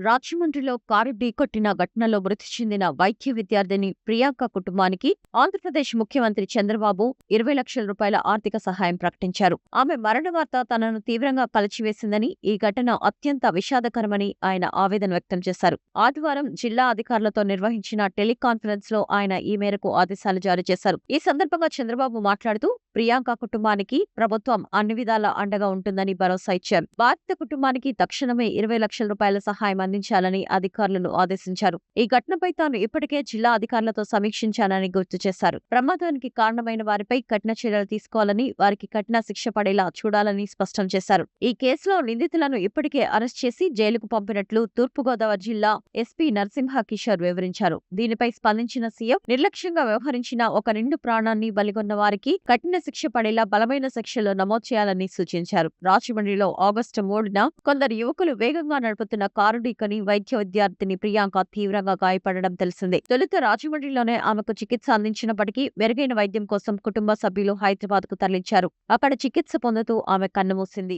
రాజమండ్రిలో కారు ఢీకొట్టిన ఘటనలో మృతి చెందిన వైద్య విద్యార్థిని ప్రియాంక కుటుంబానికి ఆంధ్రప్రదేశ్ ముఖ్యమంత్రి చంద్రబాబు 20 లక్షల రూపాయల ఆర్థిక సహాయం ప్రకటించారు. ఆమె మరణ వార్త తనను తీవ్రంగా కలిచివేసిందని, ఈ ఘటన అత్యంత విషాదకరమని ఆయన ఆవేదన వ్యక్తం చేశారు. ఆదివారం జిల్లా అధికారులతో నిర్వహించిన టెలికాన్ఫరెన్స్ లో ఆయన ఈ మేరకు ఆదేశాలు జారీ చేశారు. ఈ సందర్భంగా చంద్రబాబు మాట్లాడుతూ ప్రియాంక కుటుంబానికి ప్రభుత్వం అన్ని విధాలా అండగా ఉంటుందని భరోసా ఇచ్చారు. బాధిత కుటుంబానికి తక్షణమే 20 లక్షల రూపాయల సహాయం అందించాలని అధికారులను ఆదేశించారు. ఈ ఘటనపై తాను ఇప్పటికే జిల్లా అధికారులతో సమీక్షించానని గుర్తు చేశారు. ప్రమాదానికి కారణమైన వారిపై కఠిన చర్యలు తీసుకోవాలని, వారికి కఠిన శిక్ష పడేలా చూడాలని స్పష్టం చేశారు. ఈ కేసులో నిందితులను ఇప్పటికే అరెస్ట్ చేసి జైలుకు పంపినట్లు తూర్పుగోదావరి జిల్లా ఎస్పీ నరసింహ కిషోర్ వివరించారు. దీనిపై స్పందించిన సీఎం నిర్లక్ష్యంగా వ్యవహరించిన ఒక నిండు ప్రాణాన్ని బలిగొన్న వారికి కఠిన శిక్ష పడేలా బలమైన శిక్షలు నమోదు చేయాలని సూచించారు. రాజమండ్రిలో ఆగస్టు 3న కొందరు యువకులు వేగంగా నడుపుతున్న కారు ఢీకొని వైద్య విద్యార్థిని ప్రియాంక తీవ్రంగా గాయపడడం తెలిసిందే. తొలుత రాజమండ్రిలోనే ఆమెకు చికిత్స అందించినప్పటికీ మెరుగైన వైద్యం కోసం కుటుంబ సభ్యులు హైదరాబాద్ కు తరలించారు. అక్కడ చికిత్స పొందుతూ ఆమె కన్నుమూసింది.